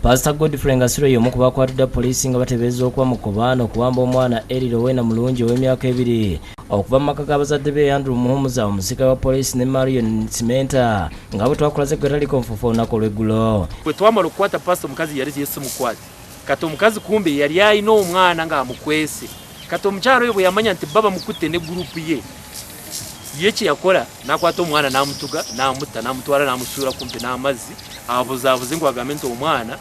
Pastor Godfrey Ngasiro y'omu ku bakwatidde poliisi nga batebeeza okuba mu kkobaano okuwamba omwana Eriro Wena mulungi ow'emyaka 2 okuva mu maka g'abazadde be Andrew Muhumuza omusika wa poliisi ne Marion Cimenta nga bo twakulaze Agataliiko Nfuufu olunaku olw'eggulo. Bwe twamala okukwata pastor omukazi yali yesu mukwate kati omukazi kumbe yali alina omwana ng'amukwese kati omukyalo oyo bwe yamanya nti baba mukutte ne gurupu ye kye yakola n'akwata omwana n'amutuga n'amutta n'amutwala n'amusuula kumpi n'amazzi abuzaabuze ngo agambe nti omwana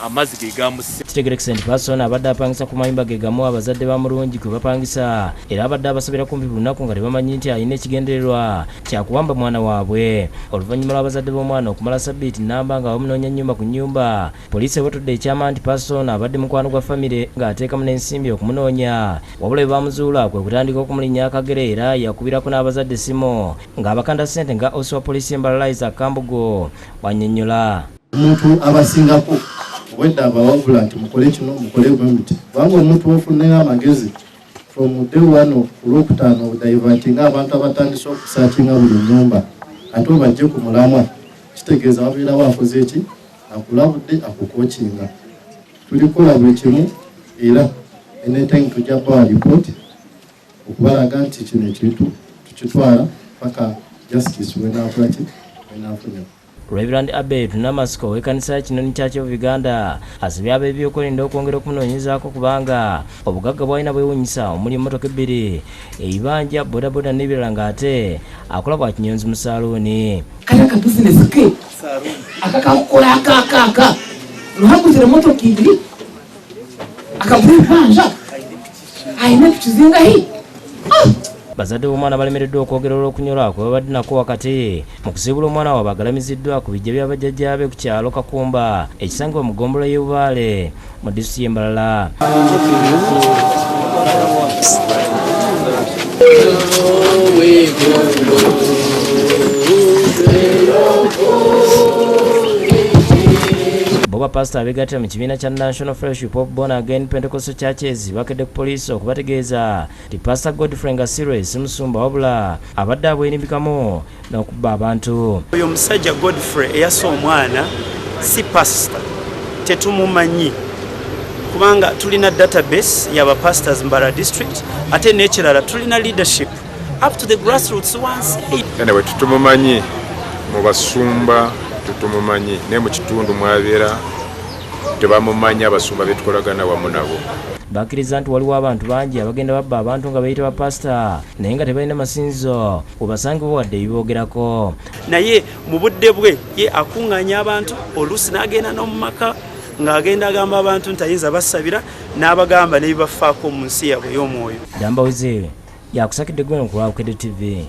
amazzi ge gamusse. Kitegerekese nti Pastor abadde apangisa ku mayumba ge gamu abazadde ba mulungi kwe bapangisa era abadde abasabira kumpi buli lunaku nga tebamanyi nti alina ekigendererwa kyakuwamba mwana waabwe. Oluvannyuma lw'abazadde b'omwana okumala sabbiiti nnamba nga bamunoonya nnyumba ku nnyumba, poliisi ebotodde ekyama nti Pastor abadde mukwano gwa famire ng'ateekamu n'ensimbi okumunoonya, wabula bwe bamuzuula kwe kutandika okumulinnya akagere era yakubirako n'abazadde simu ng'abakanda ssente nga osi wa poliisi Mbarara Kambugo bwannyonnyola. Omuntu abasingako wedda abawabula nti mukole kino mukole bwemuti kubanga omuntu ofunira amagezi from day 1 olwokutaano obudayivatinga abantu abatandise okusaakinga buli nnyumba ate obajje ku mulamwa kitegeeza wabeera waakoze eki akulabudde akukokinga. Tulikola buli kimu era anytime tujja bawa report okubalaga nti kino ekintu tukitwala paka justice wenaakolaki wenaafunya. Reverend Abed Namasko w'ekkanisa ya Kinoni Church of Uganda asabye ab'ebyokwerinda okwongera okumunoonyezaako kubanga obugagga bw'alina bwewuunyisa omuli emmotoka 2 ebibanja bodaboda n'ebirala ng'ate akola bwa kinyonzi mu saluuni. Kaya ka bizinesi ke akakakola akakaka luhaguzira emmotoka 2 akagura ebibanja ayina tukizinga hii. Bazadde b'omwana balemereddwa okwogera olw'okunyolwa kwe babadde nako wakati mu kusiibula omwana waabwe agalamiziddwa ku bijja bya bajjajjaabe ku kyalo Kakumba ekisangibwa mu ggombolola y'e Bubaale mu disitulikiti y'e Mbarara. Boba Pastor abegattira mu kibiina kya National Fellowship of Born Again Pentecostal Churches bakedde ku poliisi okubategeeza nti Pastor Godfrey Ngasiro si musumba wabula abadde abwerimbikamu n'okubba abantu. Oyo omusajja Godfrey eyassa omwana si pastor tetumumanyi kubanga tulina database y'aba pastors Mbarara district ate n'ekirala tulina leadership up to the grassroots once. Anyway, tutumumanyi mu basumba tutumumanyi ne mu kitundu mwabeera tebamumanyi abasumba betukolagana wamu nabo. Bakkiriza nti waliwo abantu bangi abagenda babba abantu nga bayita bapasita naye nga tebalina masinzo obasange wadde ebiboogerako. Naye mu budde bwe ye akuŋŋaanya abantu oluusi n'agenda n'omu maka ng'agenda agamba abantu nti ayinza basabira n'abagamba n'ebibafaako mu nsi yaabwe y'omwoyo. Ddamba Wizil yakusakidde gwe ku Bukedde TV.